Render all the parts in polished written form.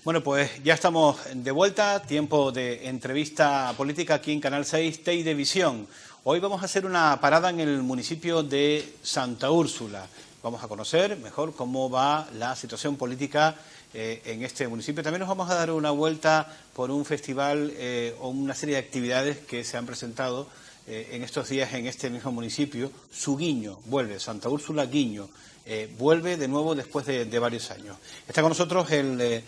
Bueno, pues ya estamos de vuelta, tiempo de entrevista política aquí en Canal 6 Teidevisión. Hoy vamos a hacer una parada en el municipio de Santa Úrsula. Vamos a conocer mejor cómo va la situación política en este municipio. También nos vamos a dar una vuelta por un festival o una serie de actividades que se han presentado en estos días en este mismo municipio. Su Guiño vuelve, Santa Úrsula Guiño. Vuelve de nuevo después de varios años. Está con nosotros el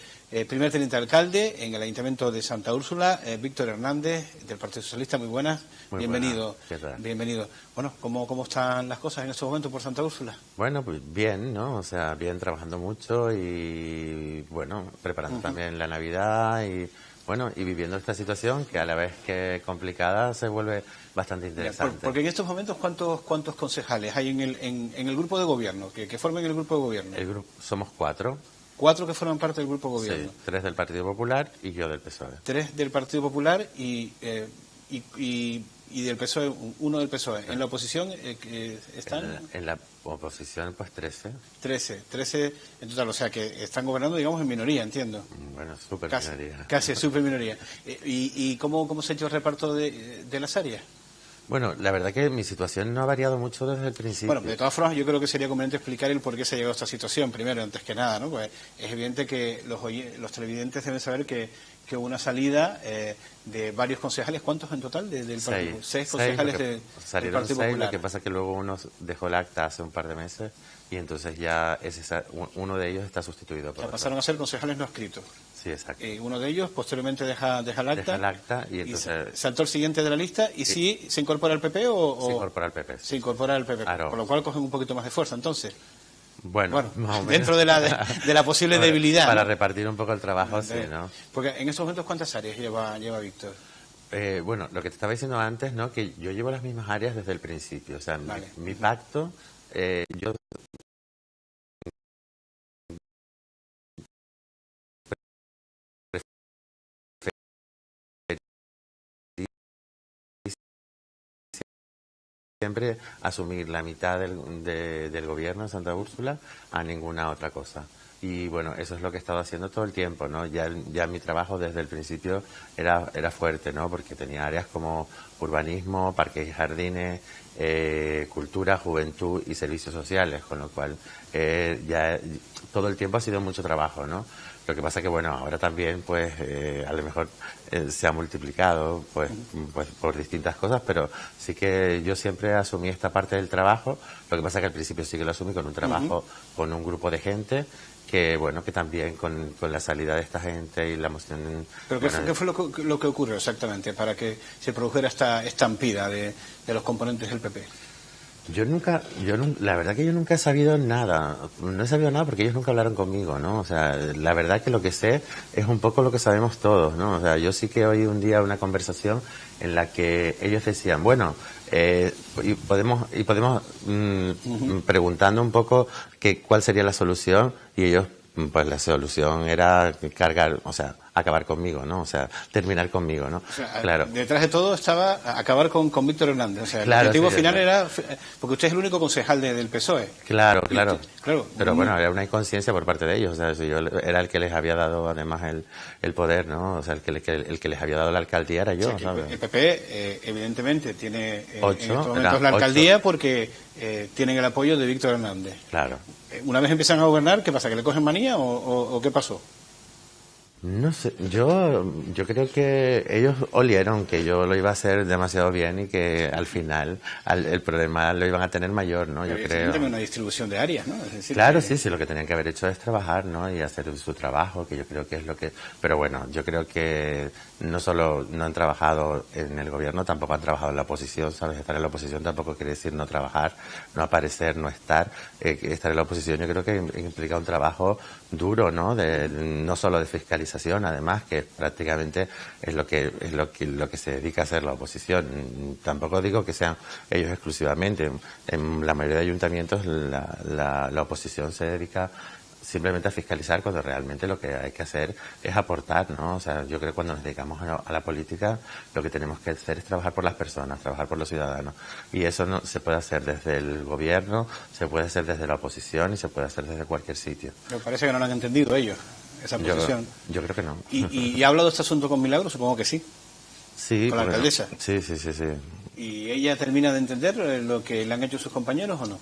primer teniente alcalde en el Ayuntamiento de Santa Úrsula, Víctor Hernández, del Partido Socialista. Muy buenas, muy bienvenido. Buenas. ¿Qué tal? Bienvenido. Bueno, ¿cómo están las cosas en estos momentos por Santa Úrsula? Bueno, pues bien, ¿no? O sea, bien, trabajando mucho y, bueno, preparando también la Navidad y, bueno, y viviendo esta situación que a la vez que complicada se vuelve bastante interesante. Porque en estos momentos, ¿cuántos concejales hay en el grupo de gobierno, que formen el grupo de gobierno? Somos 4. 4 que forman parte del grupo de gobierno. Sí, 3 del Partido Popular y yo del PSOE. 3 del Partido Popular y del PSOE, 1 del PSOE. ¿En la oposición están? En la oposición, pues 13. 13 en total, o sea que están gobernando, digamos, en minoría, entiendo. Bueno, súper minoría. Casi súper minoría. ¿Y cómo se ha hecho el reparto de las áreas? Bueno, la verdad que mi situación no ha variado mucho desde el principio. Bueno, de todas formas, yo creo que sería conveniente explicar el por qué se ha llegado a esta situación, primero, antes que nada, ¿no? Pues es evidente que los televidentes deben saber que hubo una salida de varios concejales. ¿Cuántos en total del Partido? 6 concejales del salieron Partido 6, Popular. lo que pasa es que luego uno dejó el acta hace un par de meses y entonces ya uno de ellos está sustituido por otro. Pasaron a ser concejales no escritos. Sí, exacto. Uno de ellos posteriormente deja el acta. Deja el acta y entonces... saltó el siguiente de la lista y sí se incorpora al PP o... Se incorpora al PP. Se incorpora al PP, claro. Con lo cual cogen un poquito más de fuerza, entonces. Bueno, dentro de la posible debilidad. Para ¿no? Repartir un poco el trabajo, sí, ¿no? Porque en estos momentos, ¿cuántas áreas lleva Víctor? Bueno, lo que te estaba diciendo antes, ¿no? Que yo llevo las mismas áreas desde el principio. O sea, mi pacto, yo... siempre asumir la mitad del gobierno de Santa Úrsula a ninguna otra cosa. Y bueno, eso es lo que he estado haciendo todo el tiempo, ¿no? Ya mi trabajo desde el principio era fuerte, ¿no? Porque tenía áreas como urbanismo, parques y jardines, cultura, juventud y servicios sociales, con lo cual ya todo el tiempo ha sido mucho trabajo, ¿no? Lo que pasa que, bueno, ahora también, pues, a lo mejor se ha multiplicado, pues por distintas cosas, pero sí que yo siempre asumí esta parte del trabajo. Lo que pasa que al principio sí que lo asumí con un trabajo, con un grupo de gente, que, bueno, que también con la salida de esta gente y la moción... ¿Pero qué fue lo que ocurrió exactamente para que se produjera esta estampida de los componentes del PP? La verdad que yo nunca he sabido nada, no he sabido nada porque ellos nunca hablaron conmigo, ¿no? O sea, la verdad que lo que sé es un poco lo que sabemos todos, ¿no? O sea, yo sí que oí un día una conversación en la que ellos decían, bueno, y podemos preguntando un poco cuál sería la solución y ellos, pues la solución era cargar, o sea, acabar conmigo, ¿no? O sea, terminar conmigo, ¿no? O sea, claro. Detrás de todo estaba acabar con Víctor Hernández. O sea, claro, el objetivo sí, final era... Porque usted es el único concejal del PSOE. Claro. Pero bueno, era una inconsciencia por parte de ellos. O sea, yo era el que les había dado además el poder, ¿no? O sea, el que les había dado la alcaldía era yo, o sea, ¿sabes? El PP, evidentemente, tiene en 8, estos momentos la alcaldía porque tienen el apoyo de Víctor Hernández. Claro. Una vez empiezan a gobernar, ¿qué pasa? ¿Que le cogen manía o qué pasó? No sé, yo creo que ellos olieron que yo lo iba a hacer demasiado bien y que al final el problema lo iban a tener mayor, ¿no? Pero yo creo. También una distribución de áreas, ¿no? Es decir, claro, sí, lo que tenían que haber hecho es trabajar, ¿no? Y hacer su trabajo, que yo creo que es lo que... Pero bueno, yo creo que no solo no han trabajado en el gobierno, tampoco han trabajado en la oposición, ¿sabes? Estar en la oposición tampoco quiere decir no trabajar, no aparecer, no estar. Estar en la oposición yo creo que implica un trabajo duro, ¿no? No solo de fiscalización, además, que prácticamente es lo que se dedica a hacer la oposición. Tampoco digo que sean ellos exclusivamente. En la mayoría de ayuntamientos la oposición se dedica simplemente a fiscalizar cuando realmente lo que hay que hacer es aportar, ¿no? O sea, yo creo que cuando nos dedicamos a la política, lo que tenemos que hacer es trabajar por las personas, trabajar por los ciudadanos. Y eso no se puede hacer desde el gobierno, se puede hacer desde la oposición y se puede hacer desde cualquier sitio. Pero parece que no lo han entendido ellos. esa posición. Yo creo que no. ¿Y ha hablado de este asunto con Milagros? Supongo que sí. Sí. ¿Con la alcaldesa? Sí. ¿Y ella termina de entender lo que le han hecho sus compañeros o no?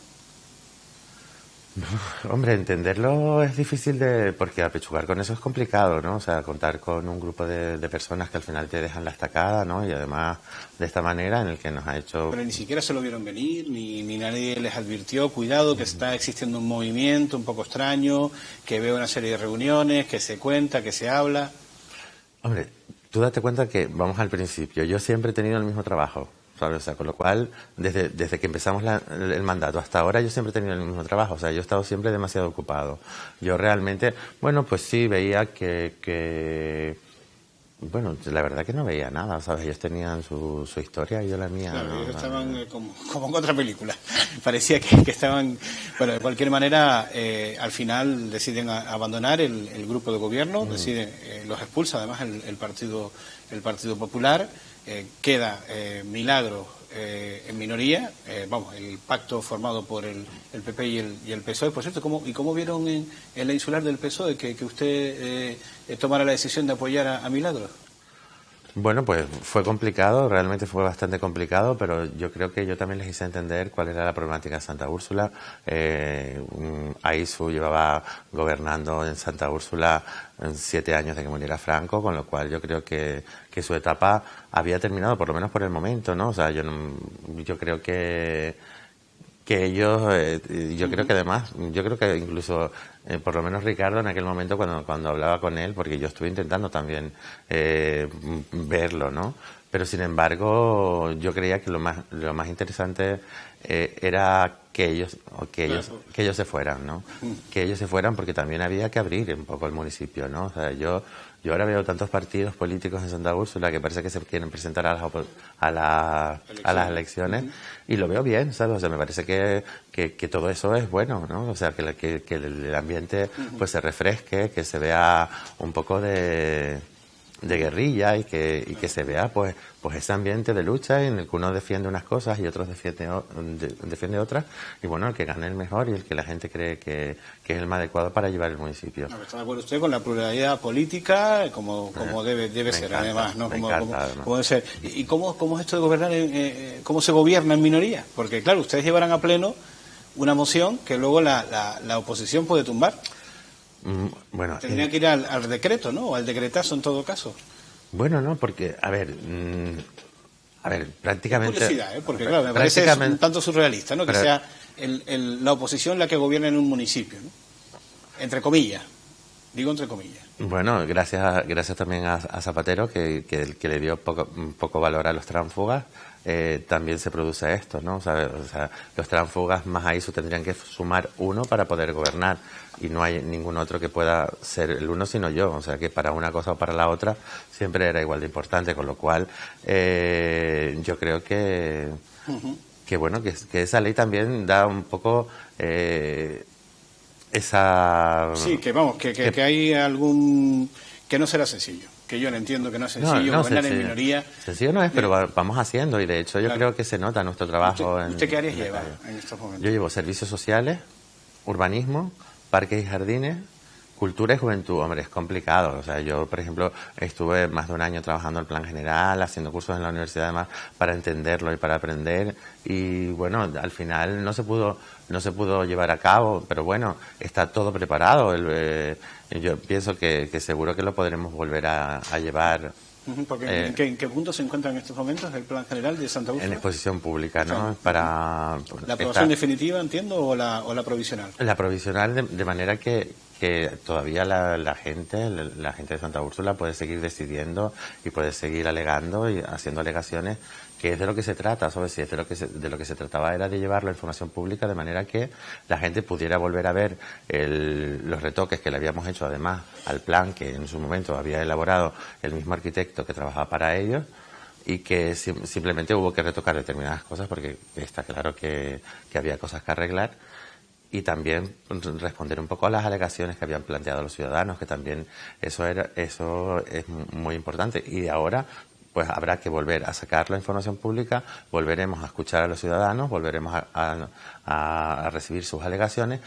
Hombre, entenderlo es difícil porque apechugar con eso es complicado, ¿no? O sea, contar con un grupo de personas que al final te dejan la estacada, ¿no? Y además de esta manera en el que nos ha hecho... Pero ni siquiera se lo vieron venir, ni nadie les advirtió, cuidado, que está existiendo un movimiento un poco extraño, que ve una serie de reuniones, que se cuenta, que se habla. Hombre, tú date cuenta que, vamos al principio, yo siempre he tenido el mismo trabajo, ¿sabes? O sea, con lo cual, desde que empezamos el mandato hasta ahora, yo siempre he tenido el mismo trabajo. O sea, yo he estado siempre demasiado ocupado. Yo realmente, bueno, pues sí, veía bueno, la verdad que no veía nada, ¿sabes? Ellos tenían su historia y yo la mía. Claro, no, ellos estaban como en otra película. Parecía que estaban... Bueno, de cualquier manera, al final deciden abandonar el grupo de gobierno, deciden, los expulsa además el Partido Popular, queda Milagros en minoría, el pacto formado por el PP y el PSOE. Por cierto, ¿cómo vieron en la insular del PSOE que usted tomara la decisión de apoyar a Milagros? Bueno, pues fue complicado, realmente fue bastante complicado, pero yo creo que yo también les hice entender cuál era la problemática de Santa Úrsula. Aisu llevaba gobernando en Santa Úrsula 7 años de que muriera Franco, con lo cual yo creo que su etapa había terminado, por lo menos por el momento, ¿no? O sea, yo creo que ellos, yo creo que además, yo creo que incluso, por lo menos Ricardo en aquel momento cuando hablaba con él, porque yo estuve intentando también verlo, ¿no? Pero sin embargo, yo creía que lo más interesante era que ellos se fueran, ¿no? Que ellos se fueran porque también había que abrir un poco el municipio, ¿no? O sea, yo ahora veo tantos partidos políticos en Santa Úrsula que parece que se quieren presentar a las elecciones y lo veo bien, ¿sabes? O sea, me parece que todo eso es bueno, ¿no? O sea, que el ambiente pues se refresque, que se vea un poco de guerrilla y que se vea pues ese ambiente de lucha en el que uno defiende unas cosas y otros defiende otras, y bueno, el que gane el mejor y el que la gente cree que es el más adecuado para llevar el municipio. ¿Está de acuerdo usted con la pluralidad política como debe ser, encanta, además, ¿no? Como debe ser. ¿Y cómo es esto de gobernar, cómo se gobierna en minoría? Porque claro, ustedes llevarán a pleno una moción que luego la oposición puede tumbar. Bueno, tendría que ir al decreto, ¿no? O al decretazo en todo caso. Bueno, no, porque, a ver, prácticamente... Curiosidad, porque claro, me parece un tanto surrealista, ¿no? Que sea la oposición la que gobierna en un municipio, ¿no? Entre comillas. Digo entre comillas. Bueno, gracias también a Zapatero, que le dio poco valor a los tránsfugas, también se produce esto, ¿no? O sea, los tránsfugas más Aisu tendrían que sumar uno para poder gobernar, y no hay ningún otro que pueda ser el uno sino yo. O sea, que para una cosa o para la otra siempre era igual de importante, con lo cual yo creo que bueno, que esa ley también da un poco... Sí, que hay algún... que no será sencillo, que yo no entiendo que no es sencillo gobernar en minoría. Sencillo no es, pero vamos haciendo, y de hecho yo creo que se nota nuestro trabajo. ¿Usted qué áreas lleva en estos momentos? Yo llevo servicios sociales, urbanismo, parques y jardines, cultura y juventud. Hombre, es complicado. O sea, yo, por ejemplo, estuve más de un año trabajando el plan general, haciendo cursos en la universidad además para entenderlo y para aprender, y bueno, al final no se pudo llevar a cabo, pero bueno, está todo preparado. Yo pienso que seguro que lo podremos volver a llevar. Porque ¿en qué punto se encuentra en estos momentos el plan general de Santa Úrsula? En exposición pública, ¿no? Para ¿La aprobación definitiva, entiendo, o la provisional? La provisional, de manera que todavía la gente de Santa Úrsula puede seguir decidiendo y puede seguir alegando y haciendo alegaciones, que es de lo que se trata, ¿sabes? Si es de lo que se trataba era de llevarlo a información pública, de manera que la gente pudiera volver a ver los retoques que le habíamos hecho además al plan que en su momento había elaborado el mismo arquitecto que trabajaba para ellos, y que simplemente hubo que retocar determinadas cosas porque está claro que había cosas que arreglar, y también responder un poco a las alegaciones que habían planteado los ciudadanos, que también eso es muy importante. Y ahora pues habrá que volver a sacar la información pública, volveremos a escuchar a los ciudadanos, volveremos a recibir sus alegaciones,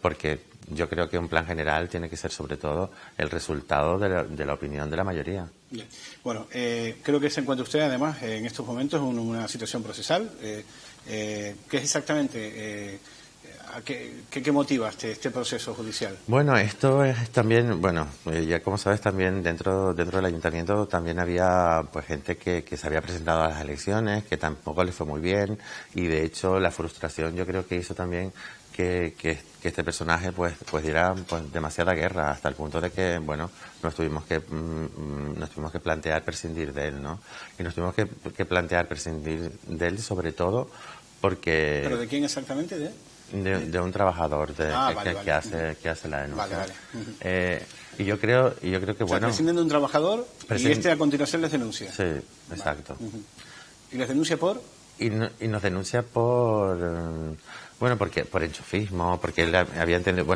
porque yo creo que un plan general tiene que ser sobre todo el resultado de la opinión de la mayoría. Bien. Bueno, creo que se encuentra usted además en estos momentos en una situación procesal. ¿Qué es exactamente? ¿Qué motiva este proceso judicial? Bueno, esto es también, ya como sabes, también dentro del ayuntamiento también había pues gente que se había presentado a las elecciones, que tampoco le fue muy bien, y de hecho la frustración yo creo que hizo también que este personaje pues diera pues demasiada guerra, hasta el punto de que nos tuvimos que plantear prescindir de él, ¿no? Y nos tuvimos que plantear prescindir de él, sobre todo porque... ¿Pero de quién exactamente? De un trabajador que hace la denuncia. Vale. Y yo creo que prescinden de un trabajador y a continuación les denuncia. Sí, exacto. Vale. ¿Y les denuncia por? Y nos denuncia por porque por enchufismo, porque él había entendido,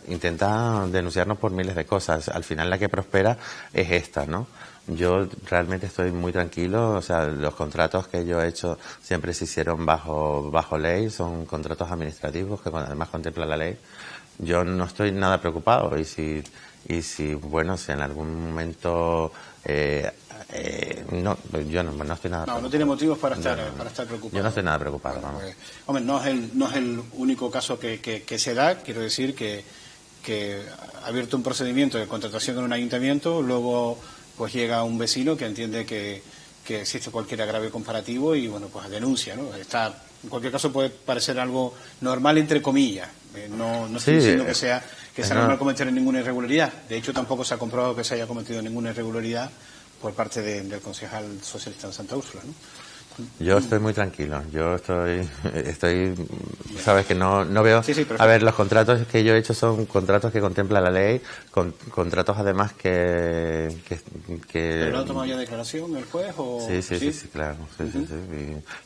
intenta denunciarnos por miles de cosas. Al final la que prospera es esta, ¿no? Yo realmente estoy muy tranquilo, o sea, los contratos que yo he hecho siempre se hicieron bajo ley, son contratos administrativos que además contempla la ley. Yo no estoy nada preocupado y si en algún momento yo no estoy nada preocupado. No tiene motivos para estar preocupado. Yo no estoy nada preocupado. Bueno, pues, hombre, no es el único caso que se da. Quiero decir que ha abierto un procedimiento de contratación en un ayuntamiento, luego pues llega un vecino que entiende que existe cualquier agravio comparativo y pues denuncia, ¿no? En cualquier caso puede parecer algo normal entre comillas. No estoy diciendo que sea normal cometer ninguna irregularidad. De hecho, tampoco se ha comprobado que se haya cometido ninguna irregularidad por parte del concejal socialista de Santa Úrsula, ¿no? Yo estoy muy tranquilo. Yo estoy sabes que no veo. Sí, a ver, los contratos que yo he hecho son contratos que contempla la ley, contratos además que. ¿Pero no ha tomado ya declaración el juez o? Sí, claro. Sí.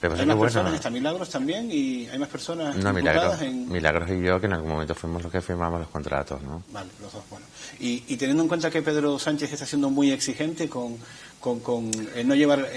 ¿Hay más personas? ¿Está Milagros también? ¿Y hay más personas imputadas Milagros y yo, que en algún momento fuimos los que firmamos los contratos, ¿no? Vale, los dos, bueno. Y teniendo en cuenta que Pedro Sánchez está siendo muy exigente con no llevar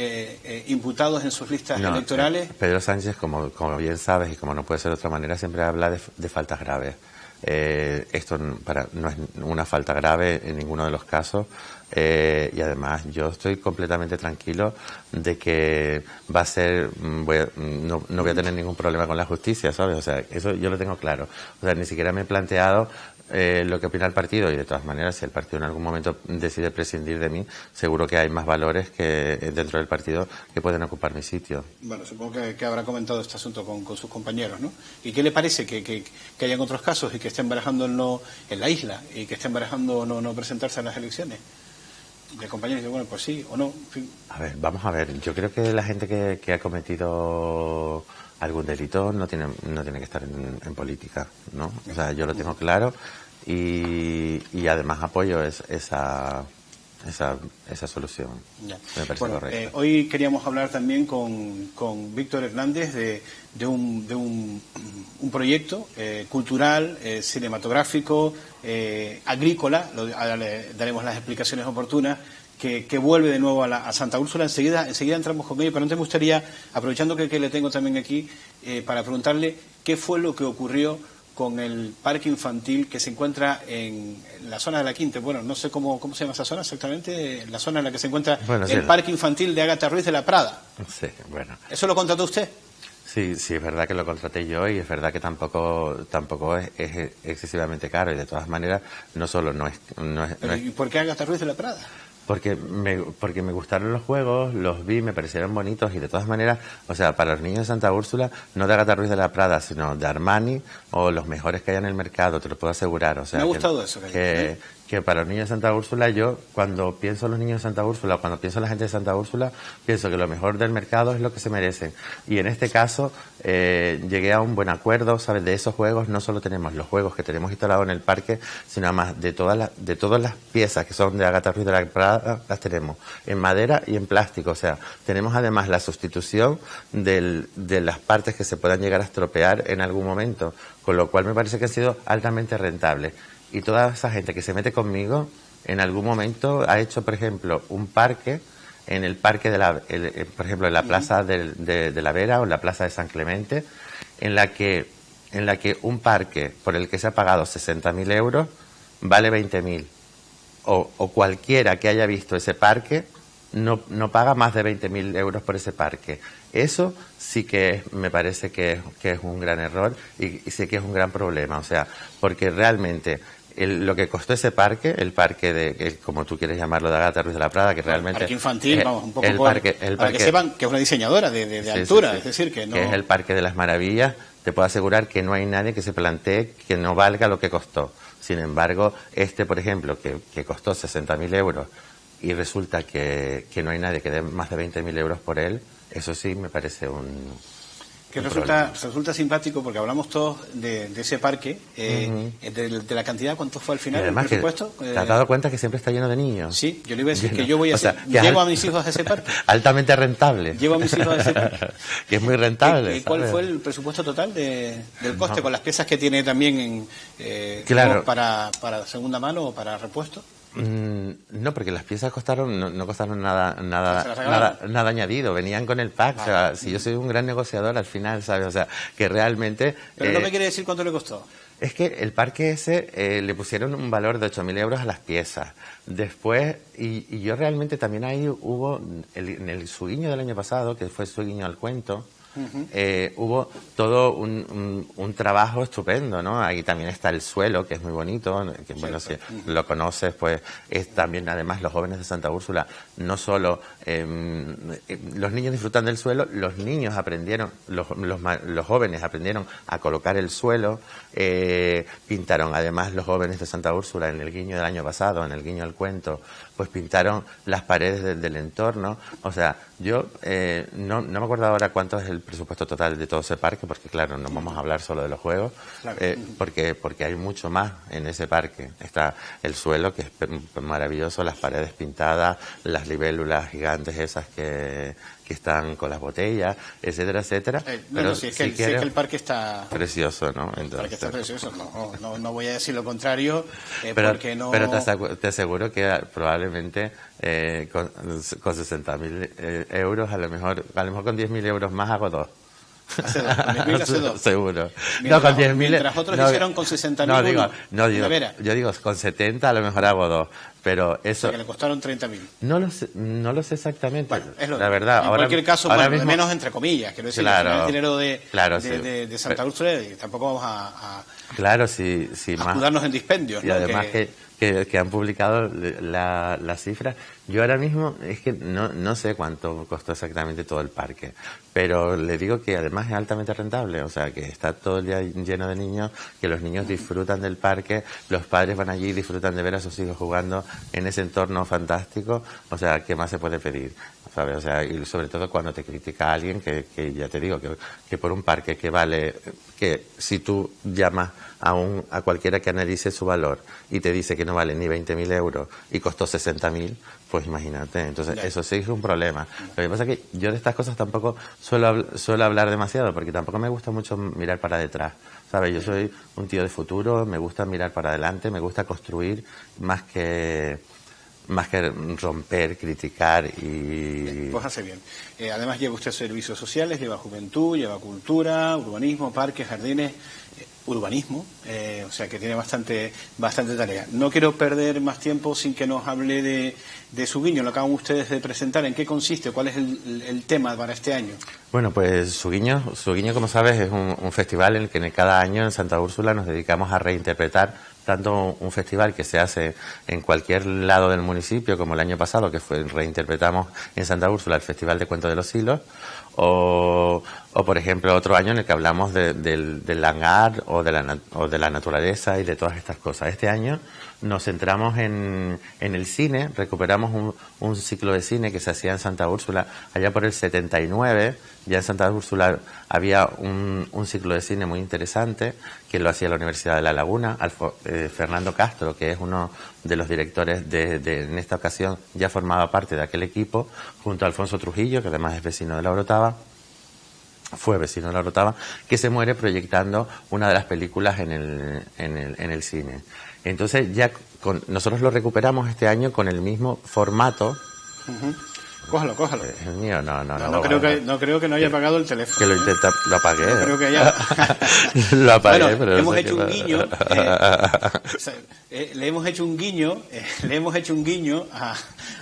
imputados en sus listas electorales. Pedro Sánchez, como bien sabes y como no puede ser de otra manera, siempre habla de faltas graves. Esto no es una falta grave en ninguno de los casos, y además yo estoy completamente tranquilo de que va a ser, no voy a tener ningún problema con la justicia, ¿sabes? O sea, eso yo lo tengo claro. O sea, ni siquiera me he planteado lo que opina el partido, y de todas maneras si el partido en algún momento decide prescindir de mí, seguro que hay más valores que dentro del partido que pueden ocupar mi sitio. Bueno, supongo que habrá comentado este asunto con sus compañeros, ¿no? ¿Y qué le parece que hayan otros casos y que estén barajando en la isla y que estén barajando no presentarse a las elecciones? De compañeros que pues sí o no, en fin. A ver, vamos a ver, yo creo que la gente que ha cometido algún delito no tiene que estar en política, ¿no? O sea, yo lo tengo claro y además apoyo esa solución. Ya. Me parece correcto. Hoy queríamos hablar también con Víctor Hernández de un proyecto cultural, cinematográfico, agrícola. Ahora le daremos las explicaciones oportunas. Que vuelve de nuevo a Santa Úrsula. Enseguida entramos con ello, pero antes me gustaría, aprovechando que le tengo también aquí, para preguntarle qué fue lo que ocurrió con el parque infantil que se encuentra en la zona de la Quinta. Bueno, no sé cómo se llama esa zona exactamente, la zona en la que se encuentra el parque infantil de Ágata Ruiz de la Prada. Sí, bueno. ¿Eso lo contrató usted? Sí, es verdad que lo contraté yo y es verdad que tampoco es excesivamente caro, y de todas maneras no solo no es. ¿Y por qué Ágata Ruiz de la Prada? Porque me gustaron los juegos, los vi, me parecieron bonitos, y de todas maneras, o sea, para los niños de Santa Úrsula, no de Ágata Ruiz de la Prada, sino de Armani o los mejores que hay en el mercado, te lo puedo asegurar. O sea, me ha gustado eso. Que para los niños de Santa Úrsula, yo cuando pienso en los niños de Santa Úrsula, cuando pienso en la gente de Santa Úrsula, pienso que lo mejor del mercado es lo que se merecen. Y en este caso llegué a un buen acuerdo, ¿sabes? De esos juegos no solo tenemos los juegos que tenemos instalados en el parque, sino además de todas las piezas que son de Ágata Ruiz de la Prada, las tenemos en madera y en plástico. O sea, tenemos además la sustitución de las partes que se puedan llegar a estropear en algún momento, con lo cual me parece que ha sido altamente rentable. Y toda esa gente que se mete conmigo, en algún momento ha hecho, por ejemplo, un parque en el parque por ejemplo, en la plaza de la Vera o en la plaza de San Clemente, en la que un parque por el que se ha pagado 60.000 euros vale 20.000. O cualquiera que haya visto ese parque no paga más de 20.000 euros por ese parque. Eso sí que me parece que es un gran error y sí que es un gran problema. O sea, porque realmente lo que costó ese parque, el parque como tú quieres llamarlo, de Ágata Ruiz de la Prada, que realmente... Parque infantil, vamos, un poco para que parque, sepan que es una diseñadora de altura, es decir, que no... Que es el Parque de las Maravillas, te puedo asegurar que no hay nadie que se plantee que no valga lo que costó. Sin embargo, por ejemplo, que costó 60.000 euros y resulta que no hay nadie que dé más de 20.000 euros por él, eso sí me parece que resulta simpático porque hablamos todos de ese parque, de la cantidad, ¿cuánto fue al final el presupuesto? ¿Te has dado cuenta que siempre está lleno de niños? Sí, yo le iba a decir que yo voy a llevo a mis hijos a ese parque. Altamente rentable. Llevo a mis hijos a ese parque. Que es muy rentable. ¿Y cuál fue el presupuesto total del coste con las piezas que tiene también para segunda mano o para repuesto? No, porque las piezas no costaron nada añadido, venían con el pack. O sea, si yo soy un gran negociador al final, ¿sabes? O sea, que realmente... Pero no me quiere decir cuánto le costó. Es que el parque ese le pusieron un valor de 8.000 euros a las piezas. Después, y yo realmente también ahí hubo, en el Suguiño del año pasado, que fue Suguiño al Cuento, hubo todo un trabajo estupendo, ¿no? Ahí también está el suelo, que es muy bonito, que bueno, si lo conoces, pues es también, además, los jóvenes de Santa Úrsula, no solo los niños disfrutan del suelo, los niños aprendieron, los jóvenes aprendieron a colocar el suelo, pintaron, además, los jóvenes de Santa Úrsula en el Guiño del año pasado, en el Guiño al Cuento, pues pintaron las paredes del entorno. O sea, yo no me acuerdo ahora cuánto es el presupuesto total de todo ese parque, porque claro, no vamos a hablar solo de los juegos, claro. Porque hay mucho más en ese parque. Está el suelo, que es maravilloso, las paredes pintadas, las libélulas gigantes esas que están con las botellas, etcétera, etcétera. Pero si es que el parque está precioso, ¿no? Entonces, el parque está precioso. No voy a decir lo contrario, porque no... Pero te aseguro que probablemente con 60.000 euros, a lo mejor con 10.000 euros más hago dos. Hace dos, con 10.000 hace dos. Seguro. Con 10.000. Mientras otros hicieron con 60.000. Yo digo, con 70 a lo mejor hago dos. Pero eso... O sea, que le costaron 30.000. No lo sé exactamente. Bueno, es la verdad. En cualquier caso, mismo, menos entre comillas. Quiero decir, el dinero de Santa Úrsula, y tampoco vamos a escudarnos en dispendios. Y además que han publicado las cifras. Yo ahora mismo es que no sé cuánto costó exactamente todo el parque, pero le digo que además es altamente rentable, o sea, que está todo el día lleno de niños, que los niños disfrutan del parque, los padres van allí y disfrutan de ver a sus hijos jugando en ese entorno fantástico. O sea, ¿qué más se puede pedir? ¿Sabes? O sea, y sobre todo cuando te critica a alguien que ya te digo, que por un parque que vale, que si tú llamas a cualquiera que analice su valor y te dice que no vale ni 20.000 euros y costó 60.000, pues imagínate. Entonces, eso sí es un problema. Lo que pasa es que yo de estas cosas tampoco suelo hablar demasiado, porque tampoco me gusta mucho mirar para detrás. ¿Sabes? Yo soy un tío de futuro, me gusta mirar para adelante, me gusta construir más que romper, criticar y... Pues hace bien. Además lleva usted servicios sociales, lleva juventud, lleva cultura, urbanismo, parques, jardines, urbanismo, o sea que tiene bastante tarea. No quiero perder más tiempo sin que nos hable de Suguiño, lo acaban ustedes de presentar. ¿En qué consiste? ¿Cuál es el tema para este año? Bueno, pues Suguiño, como sabes, es un festival en el que cada año en Santa Úrsula nos dedicamos a reinterpretar tanto un festival que se hace en cualquier lado del municipio, como el año pasado, que reinterpretamos en Santa Úrsula el Festival de Cuentos de los Silos, o por ejemplo otro año en el que hablamos del hangar o de la naturaleza y de todas estas cosas. Este año nos centramos en el cine, recuperamos un ciclo de cine que se hacía en Santa Úrsula allá por el 79. Ya en Santa Úrsula había un ciclo de cine muy interesante que lo hacía la Universidad de La Laguna. Fernando Castro, que es uno de los directores en esta ocasión, ya formaba parte de aquel equipo, junto a Alfonso Trujillo, que además es vecino de La Orotava, que se muere proyectando una de las películas en el cine. Entonces nosotros lo recuperamos este año con el mismo formato. Cójalo. El mío No creo que no haya pagado el teléfono. Que lo apagué. No creo que haya... Lo apagué, bueno, pero hemos hecho un guiño. Le hemos hecho un guiño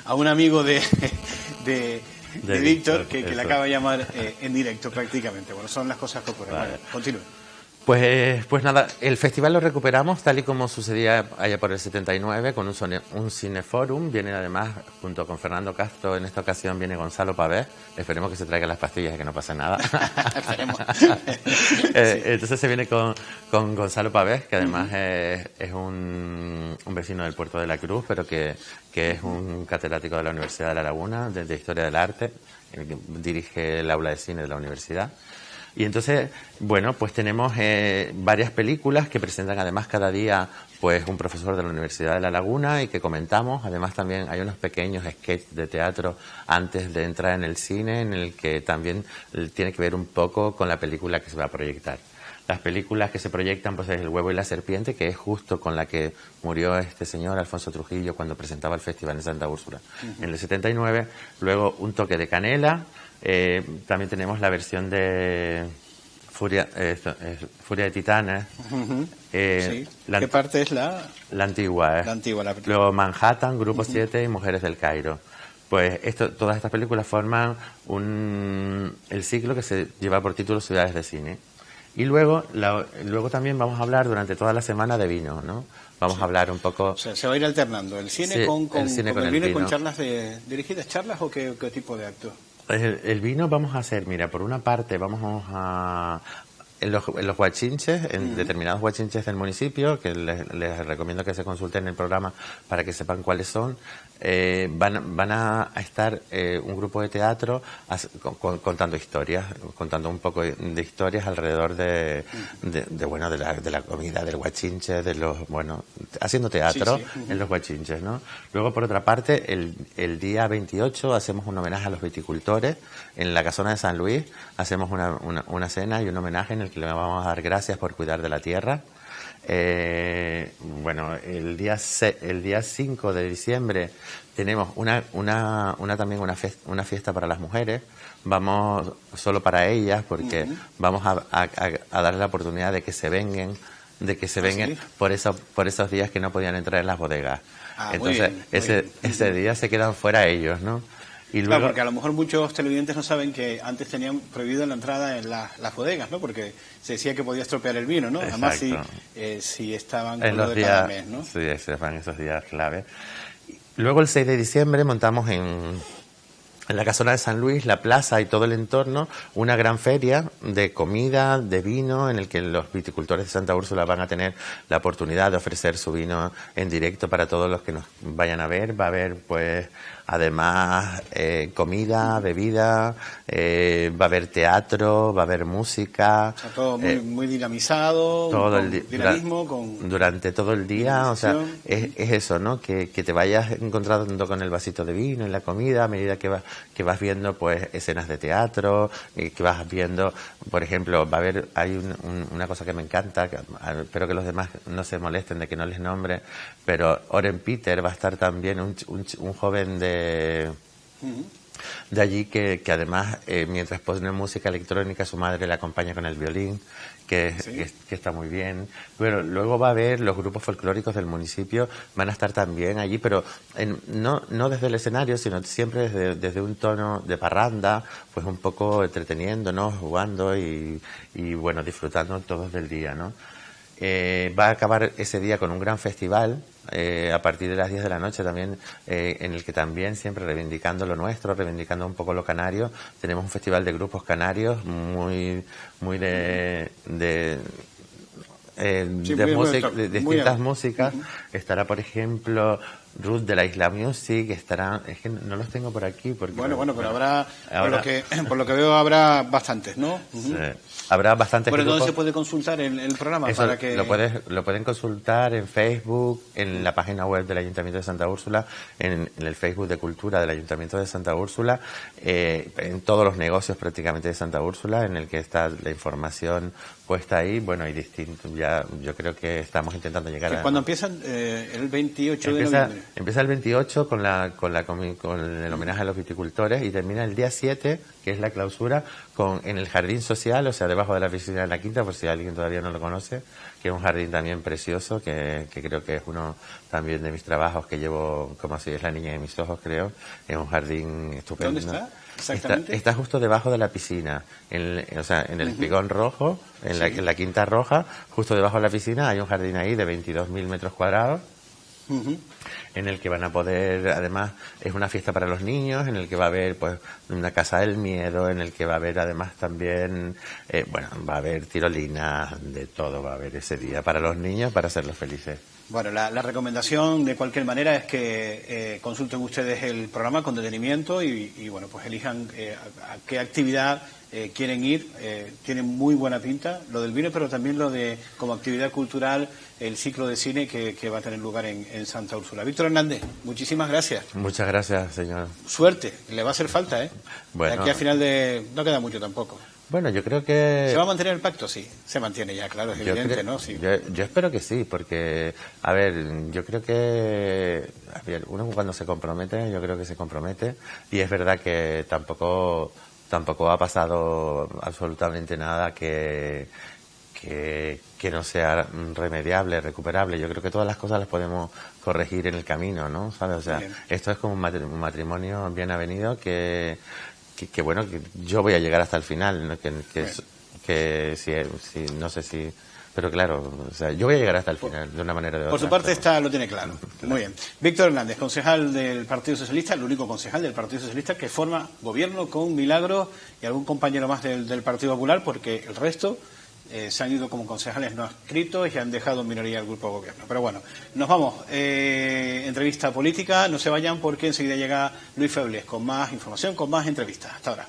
a un amigo de Víctor, que le acaba de llamar en directo prácticamente. Bueno, son las cosas que ocurren. Vale. Bueno, continúe. Pues nada, el festival lo recuperamos tal y como sucedía allá por el 79 con un cineforum. Viene además, junto con Fernando Castro, en esta ocasión viene Gonzalo Pavés. Esperemos que se traigan las pastillas y que no pase nada. Esperemos. Entonces se viene con Gonzalo Pavés, que además es un vecino del Puerto de la Cruz, pero que es un catedrático de la Universidad de La Laguna, de Historia del Arte, que dirige el aula de cine de la universidad. Y entonces, bueno, pues tenemos varias películas que presentan además cada día pues un profesor de la Universidad de La Laguna y que comentamos. Además también hay unos pequeños sketches de teatro antes de entrar en el cine en el que también tiene que ver un poco con la película que se va a proyectar. Las películas que se proyectan pues es El huevo y la serpiente, que es justo con la que murió este señor Alfonso Trujillo cuando presentaba el festival en Santa Úrsula en el 79. Luego Un toque de canela. También tenemos la versión de Furia de Titanes. Sí. ¿Qué parte es la antigua? La antigua. Luego Manhattan, Grupo 7 y Mujeres del Cairo. Pues todas estas películas forman el ciclo que se lleva por título Ciudades de Cine. Y luego también vamos a hablar durante toda la semana de vino, ¿no? Vamos a hablar un poco... O sea, se va a ir alternando el cine con el vino y con charlas dirigidas charlas o qué tipo de acto. El vino vamos a hacer, mira, por una parte vamos a... En los guachinches, en determinados guachinches del municipio, que les recomiendo que se consulten el programa para que sepan cuáles son, van a estar un grupo de teatro contando historias, contando un poco de historias alrededor de la comida, del guachinche, haciendo teatro en los guachinches, ¿no? Luego, por otra parte, el día 28 hacemos un homenaje a los viticultores en la Casona de San Luis, hacemos una cena y un homenaje en el que le vamos a dar gracias por cuidar de la tierra. El día 5 de diciembre tenemos también una fiesta para las mujeres. Vamos solo para ellas porque vamos a darles la oportunidad de que se vengan ¿Sí? por esos días que no podían entrar en las bodegas. Entonces muy bien. ese día se quedan fuera ellos, ¿no? Y luego, claro, porque a lo mejor muchos televidentes no saben que antes tenían prohibido la entrada en las bodegas, ¿no? Porque se decía que podía estropear el vino, ¿no? Exacto. Además, si estaban en con los de cada mes, ¿no? Sí, se van esos días clave. Luego el 6 de diciembre montamos en la Casona de San Luis, la plaza y todo el entorno, una gran feria de comida, de vino, en el que los viticultores de Santa Úrsula van a tener la oportunidad de ofrecer su vino en directo para todos los que nos vayan a ver. Va a haber, pues, además, comida, bebida, va a haber teatro, va a haber música. O sea, todo muy dinamizado, todo con dinamismo, durante todo el día, o sea, es eso, ¿no? Que te vayas encontrando con el vasito de vino y la comida a medida que vas viendo, pues, escenas de teatro, que vas viendo, por ejemplo, hay una cosa que me encanta, espero que los demás no se molesten de que no les nombre, pero Oren Peter va a estar también, un joven de allí que además, mientras pone música electrónica, su madre le acompaña con el violín, que está muy bien. Pero luego va a haber los grupos folclóricos del municipio, van a estar también allí, pero no desde el escenario, sino siempre desde un tono de parranda, pues un poco entreteniéndonos, jugando y bueno, disfrutando todos del día, ¿no? Va a acabar ese día con un gran festival a partir de las 10 de la noche también, en el que también siempre reivindicando lo nuestro, reivindicando un poco lo canario. Tenemos un festival de grupos canarios muy de distintas músicas. Estará, por ejemplo, Ruth de la Isla Music, es que no los tengo por aquí porque pero habrá por lo que veo habrá bastantes, ¿no? Sí. Habrá bastantes grupos. ¿Dónde se puede consultar el programa? Eso para que lo pueden consultar en Facebook, en la página web del Ayuntamiento de Santa Úrsula, en el Facebook de Cultura del Ayuntamiento de Santa Úrsula, en todos los negocios prácticamente de Santa Úrsula, en el que está la información puesta ahí, y distinto. Ya yo creo que estamos intentando llegar ¿Cuándo empiezan? El 28 de noviembre. Empieza el 28 con el homenaje a los viticultores y termina el día 7, que es la clausura, en el jardín social, o sea, debajo de la piscina de la Quinta, por si alguien todavía no lo conoce, que es un jardín también precioso, que creo que es uno también de mis trabajos que llevo, como si es la niña de mis ojos, creo. Es un jardín estupendo. ¿Dónde está exactamente? Está justo debajo de la piscina, o sea, en el espigón rojo, en la Quinta Roja, justo debajo de la piscina hay un jardín ahí de 22.000 metros cuadrados. En el que van a poder, además, es una fiesta para los niños, en el que va a haber pues una casa del miedo, en el que va a haber además también, va a haber tirolinas, de todo va a haber ese día para los niños, para hacerlos felices. Bueno, la recomendación de cualquier manera es que consulten ustedes el programa con detenimiento y bueno, pues elijan a qué actividad quieren ir. Tiene muy buena pinta lo del vino, pero también lo de, como actividad cultural, el ciclo de cine que va a tener lugar en Santa Úrsula. Víctor Hernández, muchísimas gracias. Muchas gracias, señor. Suerte, le va a hacer falta, ¿eh? Bueno. De aquí a final no queda mucho tampoco. Bueno, yo creo que... ¿Se va a mantener el pacto? Sí, se mantiene ya, claro, es evidente, ¿no? Sí. Yo espero que sí, porque, a ver, yo creo que... A ver, uno cuando se compromete, yo creo que se compromete, y es verdad que tampoco ha pasado absolutamente nada que no sea remediable, recuperable. Yo creo que todas las cosas las podemos corregir en el camino, ¿no? ¿Sabes? O sea, Bien. Esto es como un matrimonio bien avenido que bueno, que yo voy a llegar hasta el final, ¿no? Que si no sé si... Pero claro, o sea, yo voy a llegar hasta el final, de una manera o de otra. Por su parte lo tiene claro. Muy bien. Víctor Hernández, concejal del Partido Socialista, el único concejal del Partido Socialista que forma gobierno con Milagros y algún compañero más del Partido Popular, porque el resto se han ido como concejales no adscritos y han dejado en minoría el grupo de gobierno. Pero bueno, nos vamos. Entrevista política, no se vayan porque enseguida llega Luis Febles con más información, con más entrevistas. Hasta ahora.